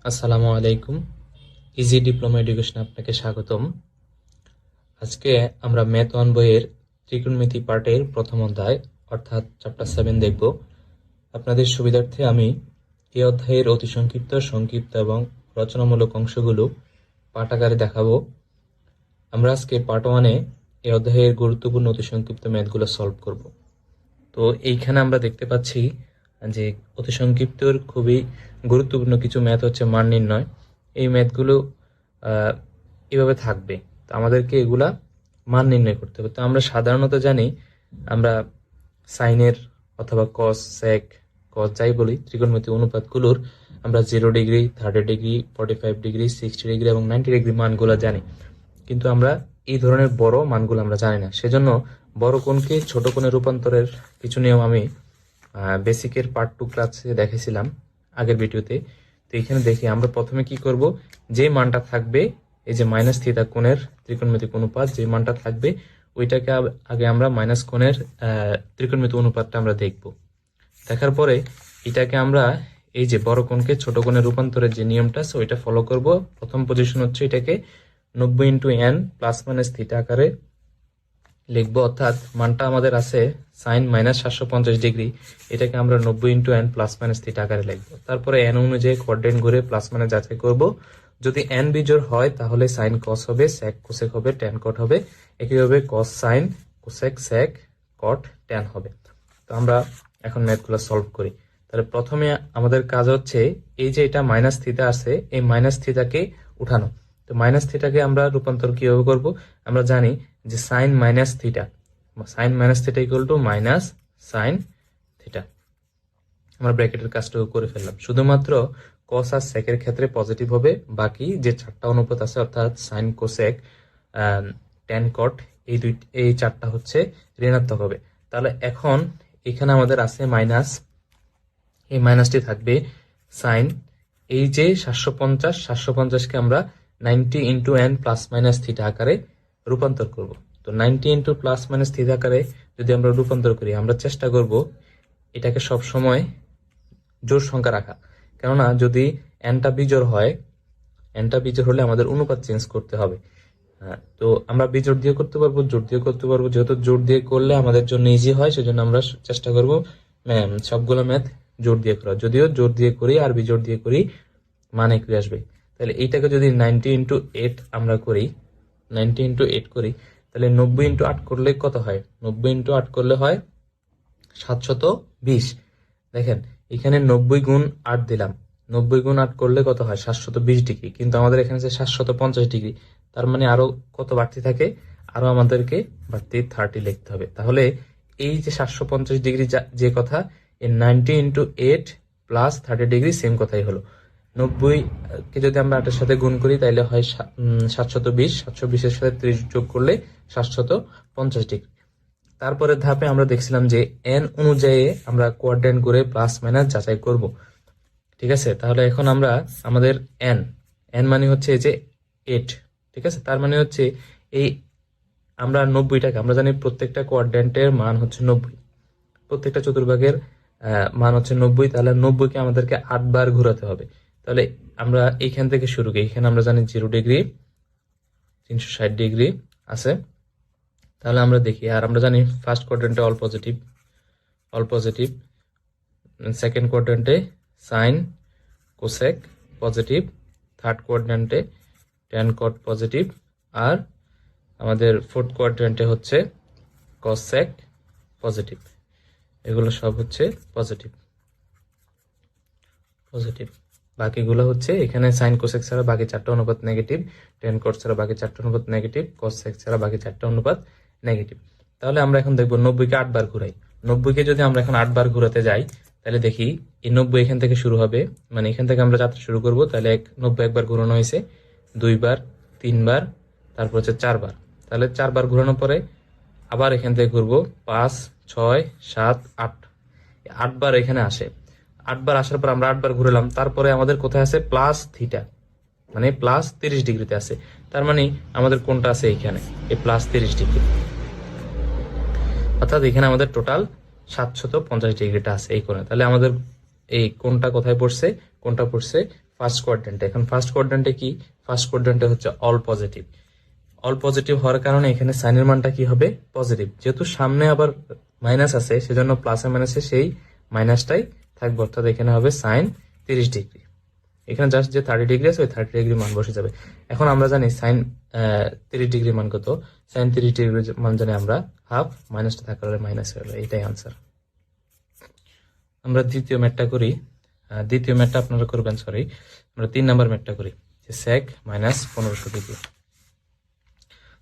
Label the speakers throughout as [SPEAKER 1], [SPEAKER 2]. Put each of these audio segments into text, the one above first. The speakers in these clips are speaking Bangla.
[SPEAKER 1] আসসালামু আলাইকুম। ইজি ডিপ্লোমা এডুকেশন আপনাকে স্বাগতম। আজকে আমরা ম্যাথ 1 বইয়ের ত্রিকোণমিতি পার্টের প্রথম অধ্যায় অর্থাৎ চ্যাপ্টার 7 দেখব। আপনাদের সুবিধার্থে আমি এই অধ্যায়ের অতি সংক্ষিপ্ত, সংক্ষিপ্ত এবং রচনামূলক অংশগুলো পাঠ আকারে দেখাবো। আমরা আজকে পার্ট 1-এ এই অধ্যায়ের গুরুত্বপূর্ণ অতি সংক্ষিপ্ত ম্যাথগুলো সলভ করব। তো এইখানে আমরা দেখতে পাচ্ছি যে অতি সংক্ষিপ্তর খুবই গুরুত্বপূর্ণ কিছু ম্যাথ হচ্ছে মান নির্ণয়। এই ম্যাথগুলো এভাবে থাকবে, তো আমাদেরকে এগুলা মান নির্ণয় করতে হবে। তো আমরা সাধারণত জানি, আমরা সাইনের অথবা কস, সেক, কস যাই বলি, ত্রিকোণমিতি অনুপাতগুলোর আমরা 0 ডিগ্রি, 30 ডিগ্রি, 45 ডিগ্রি, 60 ডিগ্রি এবং 90 ডিগ্রি মানগুলো জানি, কিন্তু আমরা এই ধরনের বড় মানগুলো আমরা জানি না। সেজন্য বড় কোণকে ছোট কোণে রূপান্তরের কিছু নিয়ম আমি বেসিকের পার্ট 2 ক্লাসে দেখেছিলাম আগের ভিডিওতে। তো এখানে দেখি আমরা প্রথমে কি করব, যে মানটা থাকবে এই যে মাইনাস থিটা কোণের ত্রিকোণমিতিক অনুপাত, যে মানটা থাকবে ওইটাকে আগে আমরা মাইনাস কোণের ত্রিকোণমিতিক অনুপাতটা আমরা দেখব। দেখার পরে এটাকে আমরা এই যে বড় কোণকে ছোট কোণে রূপান্তরের যে নিয়মটা আছে ওইটা ফলো করব। প্রথম পজিশন হচ্ছে এটাকে 90 into N plus minus theta আকারে লিখবো, অর্থাৎ মানটা আমাদের আছে সাইন মাইনাস 750 ডিগ্রি, এটাকে আমরা 90 into N plus minus theta আকারে লিখবো। তারপরে এন অনুযায়ী কোয়াড্রেন্ট ঘুরে প্লাস মাইনাস যাচাই করব। যদি এন বিজোড় হয় তাহলে সাইন কস হবে, সেক কোসেক হবে, ট্যান কট হবে। একইভাবে কস সাইন, কোসেক সেক, কট ট্যান হবে। তো আমরা এখন ম্যাথগুলো সলভ করি। তাহলে প্রথমে আমাদের কাজ হচ্ছে এই যে এটা মাইনাস থিটা আছে, এই মাইনাস থিটাকে উঠানো। তো মাইনাস থিটাকে আমরা রূপান্তর কিভাবে করব, আমরা জানি যে sine minus theta, sine minus theta equal to minus sine theta. আমরা ব্র্যাকেটের কাজটাও করে ফেললাম। শুধুমাত্র কস আর সেকের ক্ষেত্রে পজিটিভ হবে, বাকি যে চারটা অনুপাত আছে অর্থাৎ সাইন, কোসেক, ট্যান, কট, এই চারটা হচ্ছে ঋণাত্মক হবে। তাহলে এখন এখানে আমাদের আছে মাইনাস, এই মাইনাসটি থাকবে সাইন এই যে 750কে আমরা 90 into N plus minus theta আকারে রূপান্তর করব। তো 90 ইন্টু প্লাস মাইনাস থিটা আকারে যদি আমরা রূপান্তর করি, আমরা চেষ্টা করব এটাকে সব সময় জোড় সংখ্যা রাখা, কেননা যদি এনটা বিজোড় হয়, এনটা বিজোড় হলে আমাদের অনুপাত চেঞ্জ করতে হবে। তো আমরা বিজোড় দিয়ে করতে পারবো, জোড় দিয়ে করতে পারবো। যেহেতু জোড় দিয়ে করলে আমাদের জন্য ইজি হয়, সেজন্য আমরা চেষ্টা করব সবগুলো ম্যাথ জোড় দিয়ে করা। যদিও জোড় দিয়ে করি আর বিজোড় দিয়ে করি মান একই আসবে। তাহলে এইটাকে যদি 90 ইন্টু 8 আমরা করি, 90 ইন্টু 8 করি, তাহলে 90 ইন্টু 8 করলে কত হয়, 90 ইন্টু 8 করলে হয় 720। দেখেন এখানে 90 গুণ 8 দিলাম, 90 গুণ 8 করলে কত হয় 720 ডিগ্রি, কিন্তু আমাদের এখানে 750 ডিগ্রি, তার মানে আরো কত বাড়তি থাকে, আরো আমাদেরকে বাড়তি 30 লিখতে হবে। তাহলে এই যে 750 ডিগ্রি যে কথা, এই 90 ইন্টু 8 প্লাস 30 ডিগ্রি সেম কথাই হলো। 90 কে যদি আমরা 8 এর সাথে গুণ করি তাহলে হয় 720, 720 এর সাথে 30 যোগ করলে 750 ডিগ্রি। তারপরের ধাপে আমরা দেখছিলাম যে এন অনুযায়ী আমরা কোয়াড্রেন্ট করে প্লাস মাইনাস যাচাই করব। ঠিক আছে, তাহলে এখন আমরা আমাদের এন, এন মানে হচ্ছে এই যে 8, ঠিক আছে, তার মানে হচ্ছে এই আমরা 90টাকে আমরা জানি প্রত্যেকটা কোয়াড্রেন্টের মান হচ্ছে 90, প্রত্যেকটা চতুর্ভাগের মান হচ্ছে 90। তাহলে 90কে আমাদেরকে 8 বার ঘোরাতে হবে। তাহলে আমরা এইখান থেকে শুরু করি, এখানে আমরা জানি 0 ডিগ্রি, 360 ডিগ্রি আছে। তাহলে আমরা দেখি, আর আমরা জানি ফার্স্ট কোয়াড্রেন্টে all positive, all positive. Second কোয়াড্রেন্টে সাইন, কোসেক পজিটিভ। থার্ড কোয়াড্রেন্টে ট্যান, কট পজিটিভ। আর আমাদের ফোর্থ কোয়াড্রেন্টে হচ্ছে কসেক পজিটিভ। এগুলো সব হচ্ছে পজিটিভ, পজিটিভ। বাকিগুলো হচ্ছে এখানে সাইন, কোসেক ছাড়া বাকি চারটা অনুপাত নেগেটিভ, ট্যান, কট ছাড়া বাকি চারটা অনুপাত নেগেটিভ, কসেক ছাড়া বাকি চারটা অনুপাত নেগেটিভ। তাহলে আমরা এখন দেখবো 90কে 8 বার ঘুরাই। 90কে যদি আমরা এখন 8 বার ঘুরাতে যাই তাহলে দেখি এই 90 এখান থেকে শুরু হবে, মানে এখান থেকে আমরা যাত্রা শুরু করব। তাহলে 90 একবার ঘুরানো হয়েছে, 2 বার, 3 বার, তারপর হচ্ছে 4 বার। তাহলে 4 বার ঘুরানোর পরে আবার এখান থেকে ঘুরবো 5, 6, 7, 8, 8 বার এখানে আসে। 8 বার আসার পর আমরা 8 বার ঘুরলাম, তারপরে আমাদের কোথায় আছে প্লাস থিটা, মানে প্লাস 30 ডিগ্রিতে আছে। তার মানে আমাদের কোনটা আছে এইখানে, এই প্লাস 30 ডিগ্রি, অর্থাৎ এখানে আমাদের টোটাল 750 ডিগ্রিটা আছে এই কোণে। তাহলে আমাদের এই কোণটা কোথায় পড়ছে, কোণটা পড়ছে ফার্স্ট কোয়াড্রেন্টে। এখন ফার্স্ট কোয়াড্রেন্টে কি, ফার্স্ট কোয়াড্রেন্টে হচ্ছে অল পজিটিভ। অল পজিটিভ হওয়ার কারণে এখানে সাইনের মানটা কি হবে, পজিটিভ। যেহেতু সামনে আবার মাইনাস আছে সেজন্য প্লাসে মাইনাসে সেই মাইনাসটাই থাকবে, অর্থাৎ এখানে হবে সাইন 30 ডিগ্রি। এখানে জাস্ট যে 30 ডিগ্রি আছে ওই 30 ডিগ্রি মান বসে যাবে। এখন আমরা জানি সাইন 30 ডিগ্রি মান কত, সাইন 30 ডিগ্রি মান জানি আমরা হাফ, মাইনাসটা থাকার মাইনাস হয়ে যাবে, এটাই আনসার। আমরা দ্বিতীয় ম্যাথটা করি, দ্বিতীয় ম্যাথটা আপনারা করবেন, সরি আমরা 3 নাম্বার ম্যাথটা করি, যে sec মাইনাস 1500 ডিগ্রি।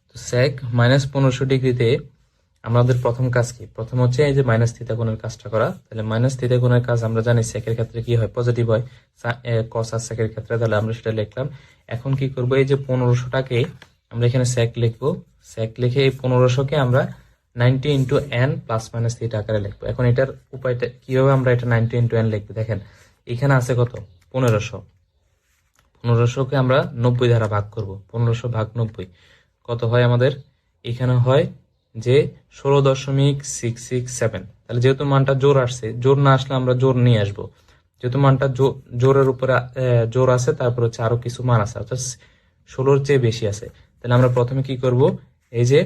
[SPEAKER 1] তো sec মাইনাস 1500 ডিগ্রিতে আমাদের প্রথম কাজ কি, প্রথম হচ্ছে এই যে মাইনাস থিটা কোণের কাজটা করা। তাহলে মাইনাস থিটা কোণের কাজ আমরা জানি সেকের ক্ষেত্রে কি হয়, পজিটিভ হয়, কস আর সেকের ক্ষেত্রে। তাহলে আমরা সেটা লিখলাম। এখন কি করব, এই যে 1500টাকে আমরা এখানে sec লিখবো, sec লিখে এই 1500কে আমরা 90 into N plus minus theta আকারে লিখবো। এখন এটার উপায়টা কিভাবে আমরা এটা 90 ইন্টু এন লিখবো, দেখেন এখানে আছে কত 1500, 1500কে আমরা 90 দ্বারা ভাগ করব, 1500 ভাগ 90 কত হয় আমাদের, এখানে হয় যে 16.667। তাহলে যেহেতু মানটা জোর আসছে, জোর না আসলে আমরা জোর নিয়ে আসবো, যেহেতু মানটা জোরের উপরে জোর আছে, তারপর হচ্ছে আরো কিছু মান আছে, অর্থাৎ 16-র চেয়ে বেশি আছে। তাহলে আমরা প্রথমে কি করব, এই যে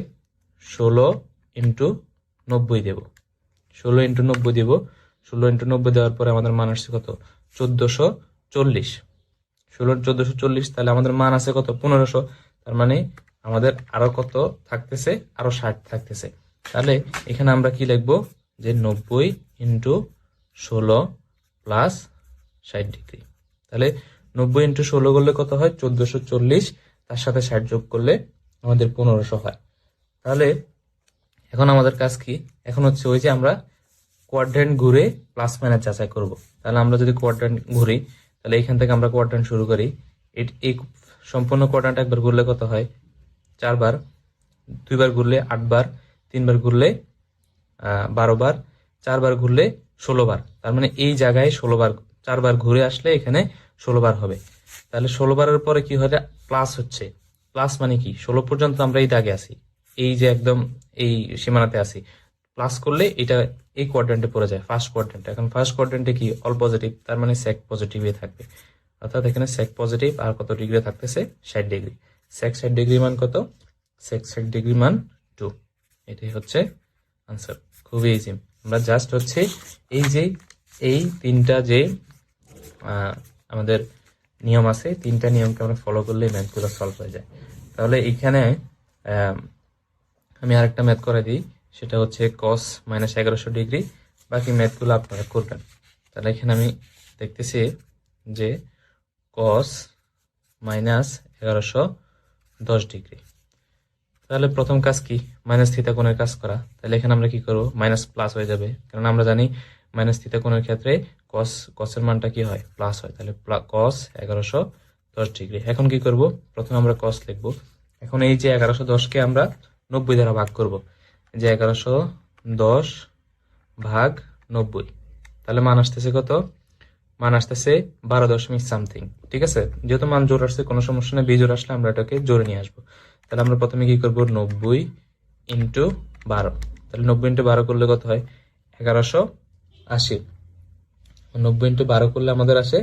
[SPEAKER 1] 16 ইন্টু 90 দেব, 16 ইন্টু 90 দেব। 16 ইন্টু 90 দেওয়ার পরে আমাদের মান আসছে কত, 1440। 1440, তাহলে আমাদের মান আছে কত 1500। তার মানে আমাদের আরো কত থাকতেছে, আরো 60 থাকতেছে। তাহলে এখানে আমরা কি লিখবো, যে 90 ইন্টু 16 প্লাস 60 ডিগ্রি। তাহলে 90 ইন্টু 16 করলে কত হয় 1440, তার সাথে 60 যোগ করলে আমাদের 1500 হয়। তাহলে এখন আমাদের কাজ কি, এখন হচ্ছে ওই যে আমরা কোয়াড্রেন্ট ঘুরে প্লাস মাইনাস যাচাই করব। তাহলে আমরা যদি কোয়াড্রেন্ট ঘুরি, তাহলে এখান থেকে আমরা কোয়াড্রেন্ট শুরু করি। এই সম্পূর্ণ কোয়াড্রেন্ট একবার ঘুরলে কত হয় 4 বার, 2 বার ঘুরলে 8 বার, 3 বার ঘুরলে 12 বার, 4 বার ঘুরলে 16 বার। তার মানে এই জায়গায় 16 বার, 4 বার ঘুরে আসলে এখানে 16 বার হবে। তাহলে 16 বারের পরে কি হয়, প্লাস হচ্ছে। প্লাস মানে কি, 16 পর্যন্ত আমরা এই দাগে আছি, এই যে একদম এই সীমানাতে আছি। প্লাস করলে এটা এই কোয়াড্রেন্টে পড়ে যায়, ফার্স্ট কোয়াড্রেন্টে। এখন ফার্স্ট কোয়াড্রেন্টে কি অল পজিটিভ, তার মানে sec পজিটিভই থাকবে, অর্থাৎ এখানে sec পজিটিভ। আর কত ডিগ্রি থাকতেছে 60 ডিগ্রি। sec 60 ডিগ্রি মান কত, sec 60 ডিগ্রি মান 2। এটাই হচ্ছে আনসার, খুবই ইজি। আমরা জাস্ট হচ্ছে এই যে এই তিনটা যে আমাদের নিয়ম আছে, তিনটা নিয়মকে আমরা ফলো করলে ম্যাথগুলো সলভ হয়ে যায়। তাহলে এখানে আমি আরেকটা ম্যাথ করে দিই, সেটা হচ্ছে cos মাইনাস 1100 ডিগ্রি। বাকি ম্যাথগুলো আপনারা করবেন। তাহলে এখানে আমি দেখতেছি যে cos মাইনাস 1110 ডিগ্রি। তাহলে প্রথম কাজ কি, মাইনাস থিটা কোণের কাজ করা। তাহলে এখানে আমরা কি করব, মাইনাস প্লাস হয়ে যাবে, কারণ আমরা জানি মাইনাস থিটা কোণের ক্ষেত্রে কসের মানটা কি হয়, প্লাস হয়। তাহলে cos 1110 ডিগ্রি। এখন কি করব, প্রথমে আমরা cos লিখবো। এখন এই যে 1110কে আমরা 90 দ্বারা ভাগ করব, যে 1110 ভাগ 90, তাহলে মান আসতেছে কত, মান আসতেছে 12 সামথিং। ঠিক আছে, যেহেতু মান জোর আসছে কোনো সমস্যা নেই, বিজোর আসলে আমরা এটাকে জোরে নিয়ে আসবো। তাহলে আমরা প্রথমে কি করব, 90 ইন্টু 12। তাহলে 90 ইন্টু 12 করলে কত হয় 1180। 90 ইন্টু 12 করলে আমাদের আসে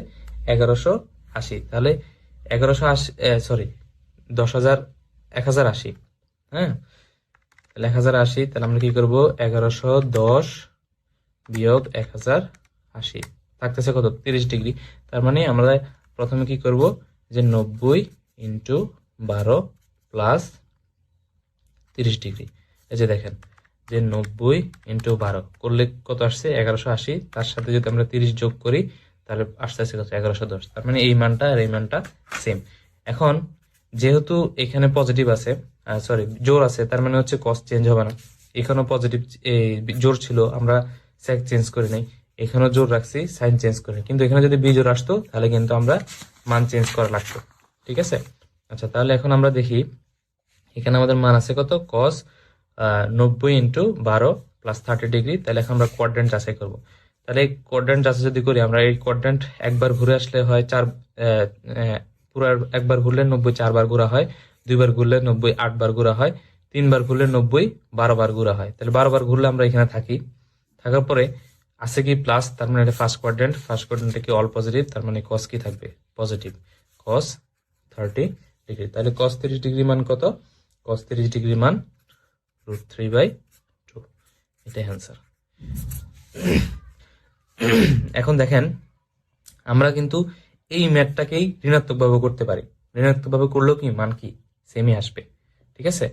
[SPEAKER 1] 1180। তাহলে 1180, সরি 1080। হ্যাঁ, তাহলে 1080। তাহলে আমরা কি করব, 1110 বিয়োগ 1080 থাকতেছে কত 30 ডিগ্রি। তার মানে আমরা প্রথমে কি করব, যে 90 ইন্টু 12 প্লাস 30 ডিগ্রি। এই যে দেখেন, যে 90 ইন্টু 12 করলে কত আসছে 1180, তার সাথে যদি আমরা 30 যোগ করি তাহলে আসতেছে কত 1110। তার মানে এই মানটা আর এই মানটা সেম। এখন যেহেতু এখানে পজিটিভ আছে, সরি জোর আছে, তার মানে হচ্ছে কস চেঞ্জ হবে না। এখানেও পজিটিভ জোর ছিল, আমরা সেক চেঞ্জ করি নাই, এখানেও জোর রাখছি, সাইন চেঞ্জ করি। কিন্তু এখানে যদি বিজোর আসতো তাহলে কিন্তু আমরা মান চেঞ্জ করা লাগতো। ঠিক আছে, আচ্ছা তাহলে এখন আমরা দেখি এখানে আমাদের মান আছে কত, cos 90 ইন্টু 12 প্লাস 30 ডিগ্রি। তাহলে এখন আমরা কোয়াড্রেন্ট যাচাই করবো। তাহলে এই কোয়াড্রেন্ট যাচাই যদি করি, আমরা এই কোয়াড্রেন্ট একবার ঘুরে আসলে হয় পুরো একবার ঘুরলে 90 4 বার ঘোরা হয়, 2 বার ঘুরলে 90 8 বার ঘোরা হয়, 3 বার ঘুরলে 90 12 বার ঘোরা হয়। তাহলে 12 বার ঘুরলে আমরা এখানে থাকি, থাকার পরে আছে কি প্লাস, তার মানে এটা ফার্স্ট কোয়াড্রেন্টে কি অল পজিটিভ, তার মানে কস কি থাকবে পজিটিভ, কস 30 ডিগ্রি। তাহলে কস 30 ডিগ্রি মান কত? কস 30 ডিগ্রি মান √3/2, এটাই অ্যান্সার। এখন দেখেন আমরা কিন্তু এই ম্যাথটাকেই ঋণাত্মক ভাবে করতে পারি। ঋণাত্মক ভাবে করলেও কি মান কি সেমই আসবে, ঠিক আছে।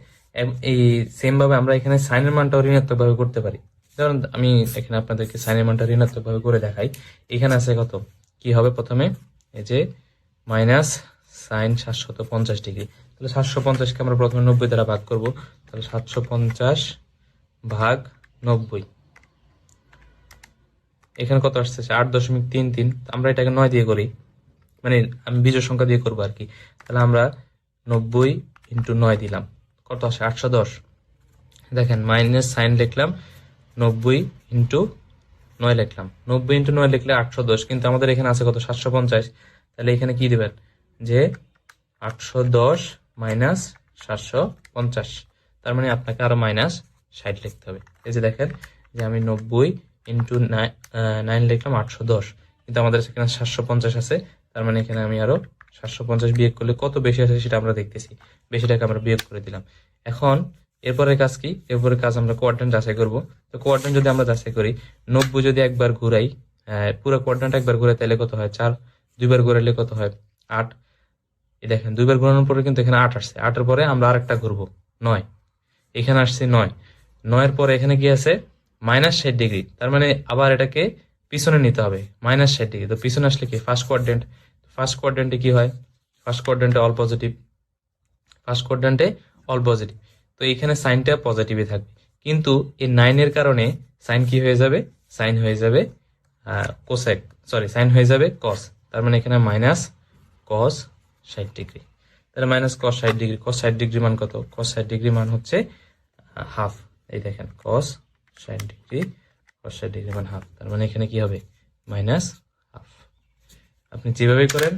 [SPEAKER 1] এই সেম ভাবে আমরা এখানে সাইনের মানটাও ঋণাত্মক ভাবে করতে পারি। ধরুন আমি এখানে আপনাদেরকে সাইনের মানটা ঋণাত্মক ভাবে করে দেখাই। এখানে আছে কত, কি হবে প্রথমে, এই যে মাইনাস সাইন 750 ডিগ্রি। তাহলে 750কে আমরা প্রথমে 90 দ্বারা ভাগ করব। তাহলে 750 ভাগ 90, এখানে কত আসছে 8.33। আমরা এটাকে 9 দিয়ে করি, মানে আমি বিজোড় সংখ্যা দিয়ে করবো আর কি। তাহলে আমরা 90 × 9 দিলাম, কত আসে 810। দেখেন মাইনাস সাইন লিখলাম, 90 × 9 লিখলাম, 90 × 9 লিখলে 810, কিন্তু আমাদের এখানে আছে কত 750। তাহলে এখানে কি দিবেন যে 810 মাইনাস 750, তার মানে আপনাকে আরো মাইনাস 60 লিখতে হবে। এই যে দেখেন যে আমি 90 × 9 লিখলাম 810, কিন্তু আমাদের এখানে 750 আছে, তার মানে এখানে আমি আরো 750 বিয়োগ করলে কত বেশি আছে সেটা আমরা দেখতেছি, বেশিটাকে আমরা বিয়োগ করে দিলাম। এখন এরপরে কাজ কি, এরপরে কাজ আমরা কোয়াড্রেন্ট যাচাই করব। তো কোয়াড্রেন্ট যদি আমরা যাচাই করি, 90 যদি একবার ঘুরাই, পুরো কোয়াড্রেন্ট একবার ঘুরাই তাহলে কত হয় 4, দুইবার ঘুরাইলে কত হয় 8। এই দেখেন দুইবার ঘোরানোর পরে কিন্তু এখানে 8 আসছে, 8-এর পরে আমরা আরেকটা ঘুরবো 9, এখানে আসছে 9, 9-এর পরে এখানে কি আছে মাইনাস 60 ডিগ্রি, তার মানে আবার এটাকে পিছনে নিতে হবে মাইনাস 60 ডিগ্রি। তো পিছনে আসলে কি ফার্স্ট কোয়াড্রেন্টে কি হয়, ফার্স্ট কোয়াড্রেন্টে অল পজিটিভ, তো এখানে সাইনটা পজিটিভই থাকবে, কিন্তু এই 9-এর কারণে সাইন কি হয়ে যাবে, সাইন হয়ে যাবে কোসেক, সাইন হয়ে যাবে কস, তার মানে এখানে মাইনাস কস 60 ডিগ্রি। তাহলে মাইনাস কস 60 ডিগ্রি, কস 60 ডিগ্রি মান কত, কস 60 ডিগ্রি মান হচ্ছে হাফ। এই দেখেন কস 60 ডিগ্রি, কস 60 ডিগ্রি মান হাফ, তার মানে এখানে কি হবে মাইনাস হাফ। আপনি যেভাবে করেন,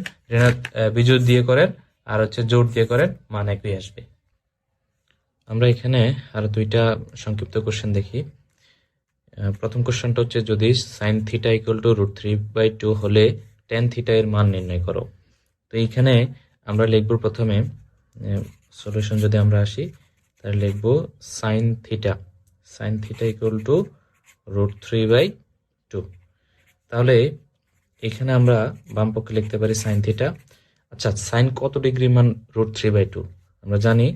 [SPEAKER 1] বিজোড় দিয়ে করেন আর হচ্ছে জোড় দিয়ে করেন, মান একই আসবে। আমরা এখানে আরো দুইটা সংক্ষিপ্ত কোশ্চেন দেখি। প্রথম কোশ্চেনটা হচ্ছে যদি সাইন থিটা ইকুয়াল টু √3/2 হলে টেন থিটা এর মান নির্ণয় করো। তো এইখানে আমরা লিখব প্রথমে সলিউশন, যদি আমরা আসি তাহলে লিখব সাইন থিটা ইকুয়াল টু √3/2। তাহলে এখানে আমরা বাম পক্ষে লিখতে পারি সাইন থিটা। আচ্ছা, সাইন কত ডিগ্রি মান √3/2? আমরা জানি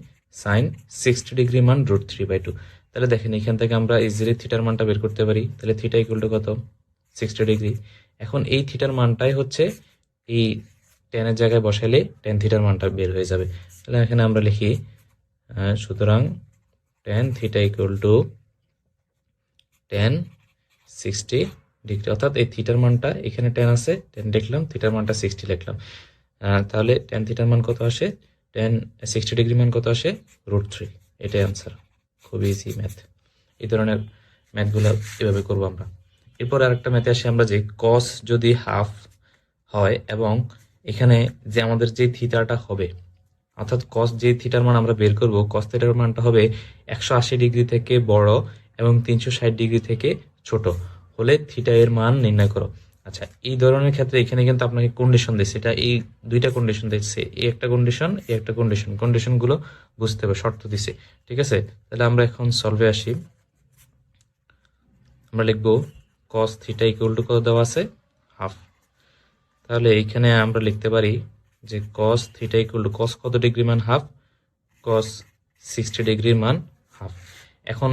[SPEAKER 1] সাইন 60 ডিগ্রি মান √3/2। তাহলে দেখেন এখান থেকে আমরা ইজিলি থিটার মানটা বের করতে পারি। তাহলে থিটা ইকুয়াল টু কত 60 ডিগ্রি। এখন এই থিটার মানটাই হচ্ছে এই টেনের জায়গায় বসাইলে টেন থিটার মানটা বের হয়ে যাবে। তাহলে এখানে আমরা লিখি সুতরাং tan theta equal two ten 60 degree, অর্থাৎ এই থিটার মানটা এখানে টেন আছে, টেন লিখলাম, থিটার মানটা 60 লিখলাম। তাহলে টেন থিটার মান কত আসে, 60 ডিগ্রি মান কত আসে √3। এটাই আনসার। খুব ইজি ম্যাথ, এই ধরনের ম্যাথগুলো এভাবে করবো আমরা। এরপর আরেকটা ম্যাথে আসি আমরা, যে কস যদি হাফ হয় এবং এখানে যে আমাদের যে থিটাটা হবে, অর্থাৎ কস যে থিটার মান আমরা বের করব, কস থিটার মানটা হবে 180 ডিগ্রি থেকে বড় এবং 360 ডিগ্রি থেকে ছোট হলে থিটা এর মান নির্ণয় করো। আচ্ছা, এই ধরনের ক্ষেত্রে এখানে কিন্তু আপনাকে কন্ডিশন দিচ্ছে, এটা এই দুইটা কন্ডিশন দিচ্ছে, এই একটা কন্ডিশন, এই একটা কন্ডিশন, কন্ডিশনগুলো বুঝতে হবে, শর্ত দিছে, ঠিক আছে। তাহলে আমরা এখন সলভে আসি। আমরা লিখবো কস থিটা ইকুয়াল টু কত দেওয়া আছে হাফ। তাহলে এইখানে আমরা লিখতে পারি যে cos theta equal to cos কত ডিগ্রি মান হাফ, কস 60 ডিগ্রির মান হাফ। এখন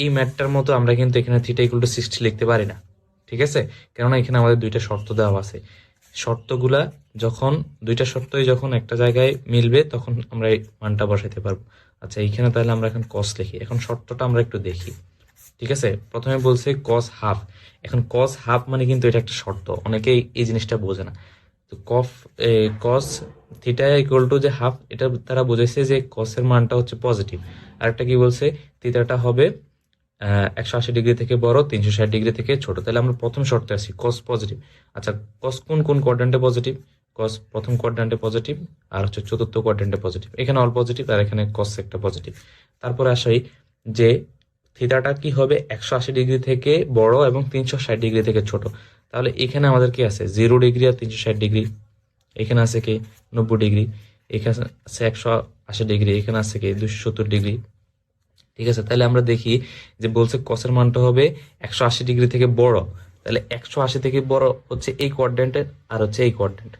[SPEAKER 1] এই ম্যাথটার মতো আমরা কিন্তু এখানে থিটা ইকুয়াল টু 60 লিখতে পারি না, ঠিক আছে, কেননা এখানে আমাদের দুইটা শর্ত দেওয়া আছে। শর্তগুলা যখন দুইটা শর্তই যখন একটা জায়গায় মিলবে তখন আমরা এই মানটা বসাইতে পারবো। আচ্ছা, এইখানে তাহলে আমরা এখন কস লিখি। এখন শর্তটা আমরা একটু দেখি, ঠিক আছে। প্রথমে বলছে কস হাফ, এখন কস হাফ মানে কিন্তু এটা একটা শর্ত, অনেকেই এই জিনিসটা বোঝে না। তো কস থিটা ইকুয়াল টু যে হাফ, এটা তারা বোঝাইছে যে কসের মানটা হচ্ছে পজিটিভ। আর একটা কি বলছে, থিটাটা হবে 180 ডিগ্রি থেকে বড়, 360 ডিগ্রি থেকে ছোট। তাহলে আমরা প্রথম শর্তে আছি কস পজিটিভ। আচ্ছা, কস কোন কোন কোয়াড্রেন্টে পজিটিভ, কস প্রথম কোয়াড্রেন্টে পজিটিভ আর হচ্ছে চতুর্থ কোয়াড্রেন্টে পজিটিভ, এখানে অল পজিটিভ আর এখানে কস একটা পজিটিভ। তারপরে আসি যে থিটাটা কি হবে 180 ডিগ্রি থেকে বড় এবং 360 ডিগ্রি থেকে ছোট। তাহলে এখানে আমাদের কি আছে 0 ডিগ্রি আর 360 ডিগ্রি, এখানে আছে কি 90 ডিগ্রি, এখানে আছে 180 ডিগ্রি, এখানে আছে কি 270 ডিগ্রি। ঠিক আছে, তাহলে আমরা দেখি যে বলছে কসের মানটা হবে 180 ডিগ্রি থেকে বড়। তাহলে 180 থেকে বড় হচ্ছে এই কোয়াড্রেন্টের, আর হচ্ছে এই কোয়াড্রেন্ট,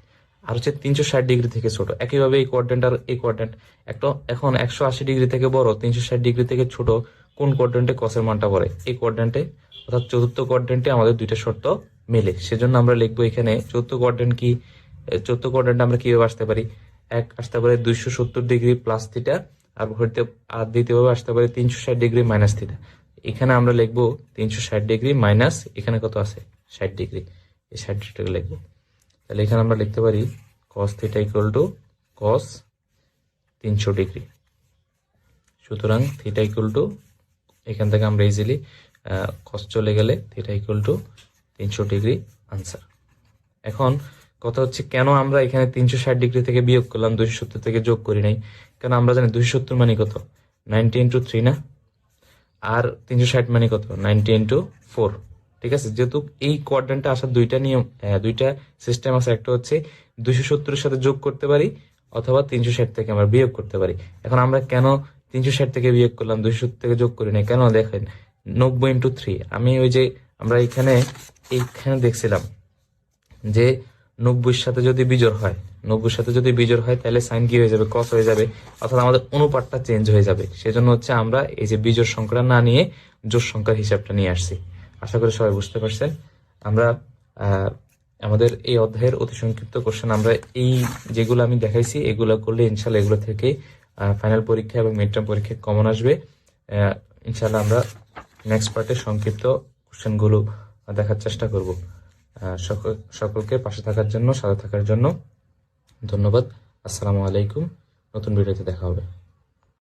[SPEAKER 1] আর হচ্ছে 360 ডিগ্রি থেকে ছোট। একইভাবে এই কোয়াড্রেন্ট আর এই কোয়াড্রেন্ট একটা। এখন 180 ডিগ্রি থেকে বড় 360 ডিগ্রি থেকে ছোট কোন কোয়াড্রেন্টে কসের মানটা পড়ে? এই কোয়াড্রেন্টে, অর্থাৎ চতুর্থ কোয়াড্রেন্টে আমাদের দুইটা শর্ত মেলে। সেজন্য আমরা লিখবো এখানে চতুর্থ কোয়াড্রেন্ট কি, চতুর্থ কোয়াড্রেন্টে আমরা কিভাবে আসতে পারি? এক আসতে পারে 270 ডিগ্রি প্লাস থিটা, আর হইতে আর দ্বিতীয়ভাবে আসতে পারে 360 ডিগ্রি মাইনাস থিটা। এখানে আমরা লিখবো 360 ডিগ্রি মাইনাস এখানে কত আছে 60 ডিগ্রি, এই 60 ডিগ্রি লিখবো। তাহলে এখানে আমরা লিখতে পারি cos theta equal two cos 300 degree. সুতরাং থিটা ইকুয়াল টু, এখান থেকে আমরা ইজিলি cos চলে গেলে theta equal two 300 degree answer. এখন কথা হচ্ছে কেন আমরা এখানে 360 ডিগ্রি থেকে বিয়োগ করলাম, 270 থেকে যোগ করি নাই? কারণ আমরা জানি 270 মানে কত 90 ইন্টু 3 না, আর 360 মানে কত 90 ইন্টু 4। ঠিক আছে, যেহেতু এই কোয়াড্রেন্টে আসার দুইটা নিয়ম, দুইটা সিস্টেম আছে। একটা হচ্ছে 270 এর সাথে যোগ করতে পারি, অথবা 360 থেকে আমরা বিয়োগ করতে পারি। এখন আমরা কেন 360 থেকে বিয়োগ করলাম, 270 থেকে যোগ করি না কেন? দেখেন 90 ইন্টু 3, আমি ওই যে আমরা এইখানে দেখছিলাম যে 90-র সাথে যদি বিজোড় হয়, 90-র সাথে যদি বিজোড় হয় তাহলে সাইন কি হয়ে যাবে, কস হয়ে যাবে, অর্থাৎ আমাদের অনুপাতটা চেঞ্জ হয়ে যাবে। সেজন্য হচ্ছে আমরা এই যে বিজোড় সংখ্যাটা না নিয়ে জোড় সংখ্যার হিসাবটা নিয়ে আসছি। আশা করি সবাই বুঝতে পারছেন। আমরা আমাদের এই অধ্যায়ের অতি সংক্ষিপ্ত কোশ্চেন আমরা এই যেগুলো আমি দেখাইছি এগুলো করলে ইনশাল্লাহ এগুলো থেকে ফাইনাল পরীক্ষা এবং মিড টার্ম পরীক্ষায় কমন আসবে। ইনশাল্লাহ আমরা নেক্সট পার্টের সংক্ষিপ্ত কোশ্চেনগুলো দেখার চেষ্টা করব। সকলকে পাশে থাকার জন্য, সাথে থাকার জন্য ধন্যবাদ। আসসালামু আলাইকুম। নতুন ভিডিওতে দেখা হবে।